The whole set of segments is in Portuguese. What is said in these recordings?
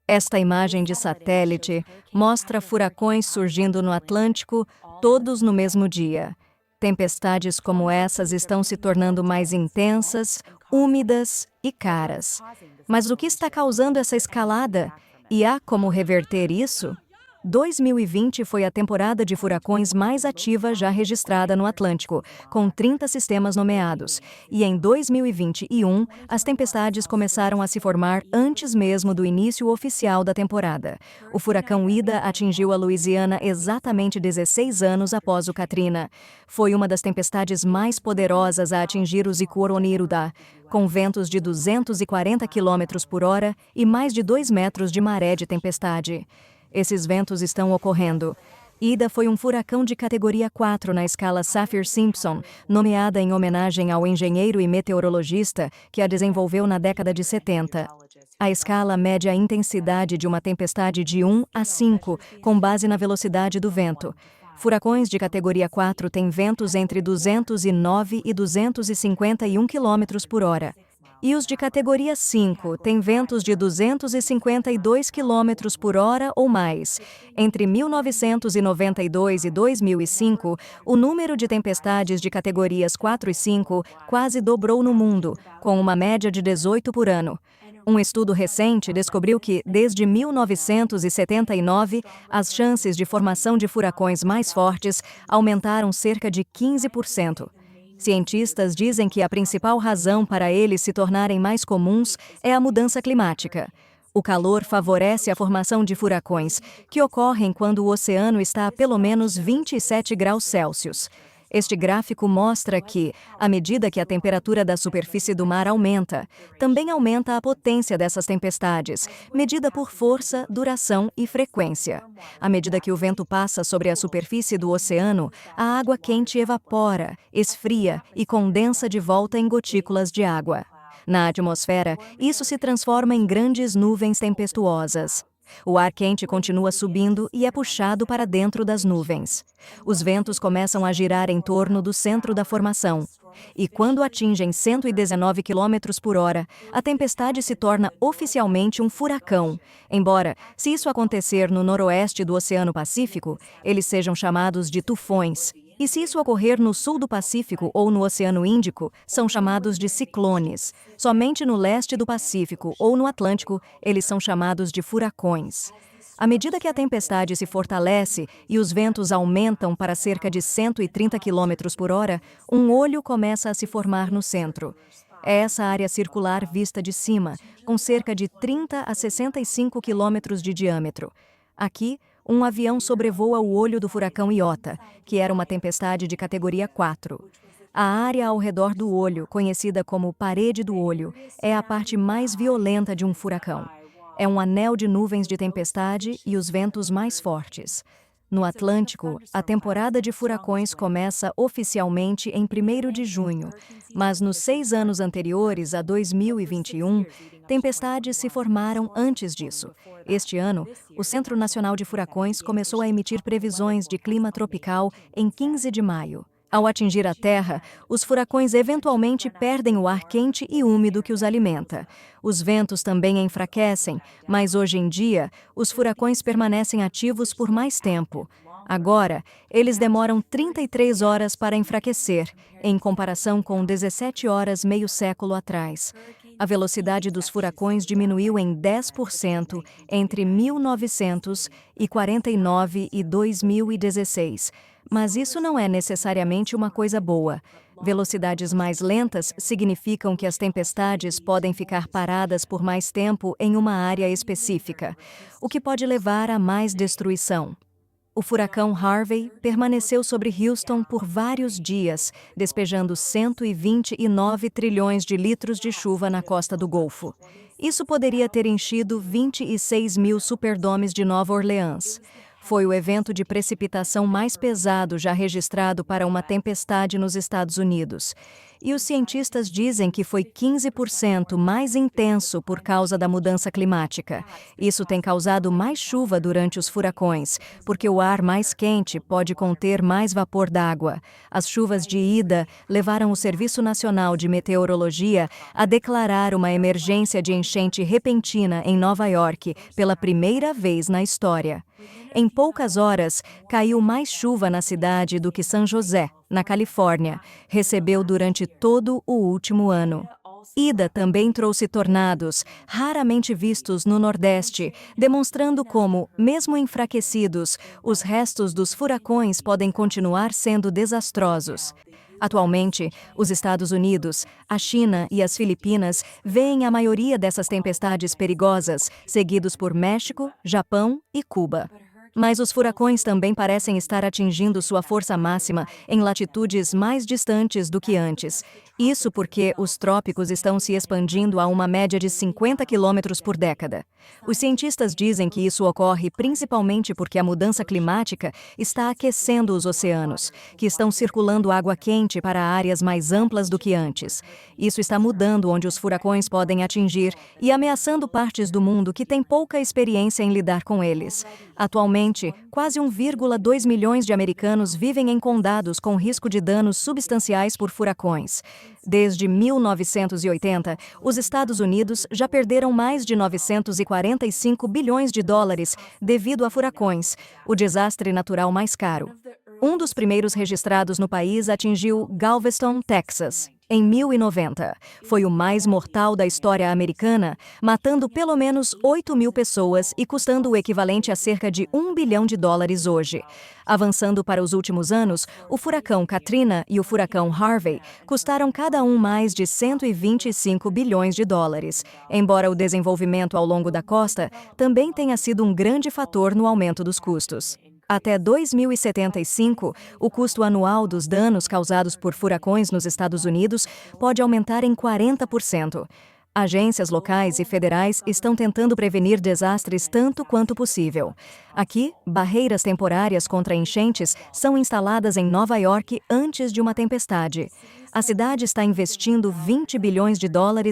Esta imagem de satélite mostra furacões surgindo no Atlântico, todos no mesmo dia. Tempestades como essas estão se tornando mais intensas, úmidas e caras. Mas o que está causando essa escalada? E há como reverter isso? 2020 foi a temporada de furacões mais ativa já registrada no Atlântico, com 30 sistemas nomeados. E em 2021, as tempestades começaram a se formar antes mesmo do início oficial da temporada. O furacão Ida atingiu a Louisiana exatamente 16 anos após o Katrina. Foi uma das tempestades mais poderosas a atingir o Zichron-Iroda, com ventos de 240 km por hora e mais de 2 metros de maré de tempestade. Esses ventos estão ocorrendo. Ida foi um furacão de categoria 4 na escala Saffir-Simpson, nomeada em homenagem ao engenheiro e meteorologista que a desenvolveu na década de 70. A escala mede a intensidade de uma tempestade de 1 a 5, com base na velocidade do vento. Furacões de categoria 4 têm ventos entre 209 e 251 km por hora. E os de categoria 5 têm ventos de 252 km por hora ou mais. Entre 1992 e 2005, o número de tempestades de categorias 4 e 5 quase dobrou no mundo, com uma média de 18 por ano. Um estudo recente descobriu que, desde 1979, as chances de formação de furacões mais fortes aumentaram cerca de 15%. Cientistas dizem que a principal razão para eles se tornarem mais comuns é a mudança climática. O calor favorece a formação de furacões, que ocorrem quando o oceano está a pelo menos 27 graus Celsius. Este gráfico mostra que, à medida que a temperatura da superfície do mar aumenta, também aumenta a potência dessas tempestades, medida por força, duração e frequência. À medida que o vento passa sobre a superfície do oceano, a água quente evapora, esfria e condensa de volta em gotículas de água. Na atmosfera, isso se transforma em grandes nuvens tempestuosas. O ar quente continua subindo e é puxado para dentro das nuvens. Os ventos começam a girar em torno do centro da formação. E quando atingem 119 km por hora, a tempestade se torna oficialmente um furacão. Embora, se isso acontecer no noroeste do Oceano Pacífico, eles sejam chamados de tufões. E se isso ocorrer no sul do Pacífico ou no Oceano Índico, são chamados de ciclones. Somente no leste do Pacífico ou no Atlântico, eles são chamados de furacões. À medida que a tempestade se fortalece e os ventos aumentam para cerca de 130 km por hora, um olho começa a se formar no centro. É essa área circular vista de cima, com cerca de 30 a 65 km de diâmetro. Aqui, um avião sobrevoa o olho do furacão Iota, que era uma tempestade de categoria 4. A área ao redor do olho, conhecida como parede do olho, é a parte mais violenta de um furacão. É um anel de nuvens de tempestade e os ventos mais fortes. No Atlântico, a temporada de furacões começa oficialmente em 1º de junho, mas nos 6 anos anteriores a 2021, tempestades se formaram antes disso. Este ano, o Centro Nacional de Furacões começou a emitir previsões de clima tropical em 15 de maio. Ao atingir a Terra, os furacões eventualmente perdem o ar quente e úmido que os alimenta. Os ventos também enfraquecem, mas hoje em dia, os furacões permanecem ativos por mais tempo. Agora, eles demoram 33 horas para enfraquecer, em comparação com 17 horas meio século atrás. A velocidade dos furacões diminuiu em 10% entre 1949 e 2016. Mas isso não é necessariamente uma coisa boa. Velocidades mais lentas significam que as tempestades podem ficar paradas por mais tempo em uma área específica, o que pode levar a mais destruição. O furacão Harvey permaneceu sobre Houston por vários dias, despejando 129 trilhões de litros de chuva na costa do Golfo. Isso poderia ter enchido 26 mil Superdomes de Nova Orleans. Foi o evento de precipitação mais pesado já registrado para uma tempestade nos Estados Unidos. e os cientistas dizem que foi 15% mais intenso por causa da mudança climática. Isso tem causado mais chuva durante os furacões, porque o ar mais quente pode conter mais vapor d'água. As chuvas de Ida levaram o Serviço Nacional de Meteorologia a declarar uma emergência de enchente repentina em Nova York pela primeira vez na história. Em poucas horas, caiu mais chuva na cidade do que San José, na Califórnia, recebeu durante todo o último ano. Ida também trouxe tornados, raramente vistos no Nordeste, demonstrando como, mesmo enfraquecidos, os restos dos furacões podem continuar sendo desastrosos. Atualmente, os Estados Unidos, a China e as Filipinas veem a maioria dessas tempestades perigosas, seguidos por México, Japão e Cuba. Mas os furacões também parecem estar atingindo sua força máxima em latitudes mais distantes do que antes. Isso porque os trópicos estão se expandindo a uma média de 50 quilômetros por década. Os cientistas dizem que isso ocorre principalmente porque a mudança climática está aquecendo os oceanos, que estão circulando água quente para áreas mais amplas do que antes. Isso está mudando onde os furacões podem atingir e ameaçando partes do mundo que têm pouca experiência em lidar com eles. Atualmente, quase 1,2 milhões de americanos vivem em condados com risco de danos substanciais por furacões. Desde 1980, os Estados Unidos já perderam mais de 945 bilhões de dólares devido a furacões, o desastre natural mais caro. Um dos primeiros registrados no país atingiu Galveston, Texas, em 1090. Foi o mais mortal da história americana, matando pelo menos 8.000 pessoas e custando o equivalente a cerca de $1 bilhão hoje. Avançando para os últimos anos, o furacão Katrina e o furacão Harvey custaram cada um mais de $125 bilhões. Embora o desenvolvimento ao longo da costa também tenha sido um grande fator no aumento dos custos. Até 2075, o custo anual dos danos causados por furacões nos Estados Unidos pode aumentar em 40%. Agências locais e federais estão tentando prevenir desastres tanto quanto possível. Aqui, barreiras temporárias contra enchentes são instaladas em Nova York antes de uma tempestade. A cidade está investindo $20 bilhões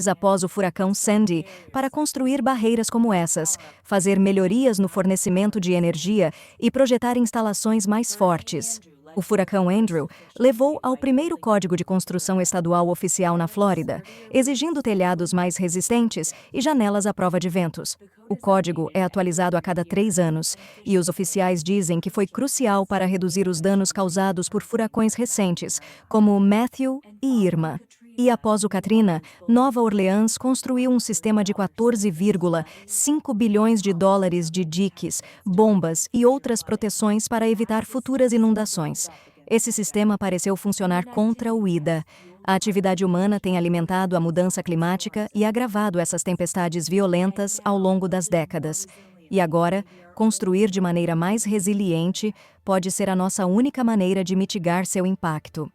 após o furacão Sandy para construir barreiras como essas, fazer melhorias no fornecimento de energia e projetar instalações mais fortes. O furacão Andrew levou ao primeiro Código de Construção Estadual oficial na Flórida, exigindo telhados mais resistentes e janelas à prova de ventos. O código é atualizado a cada 3 anos, e os oficiais dizem que foi crucial para reduzir os danos causados por furacões recentes, como Matthew e Irma. E após o Katrina, Nova Orleans construiu um sistema de $14,5 bilhões de diques, bombas e outras proteções para evitar futuras inundações. Esse sistema pareceu funcionar contra o Ida. A atividade humana tem alimentado a mudança climática e agravado essas tempestades violentas ao longo das décadas. E agora, construir de maneira mais resiliente pode ser a nossa única maneira de mitigar seu impacto.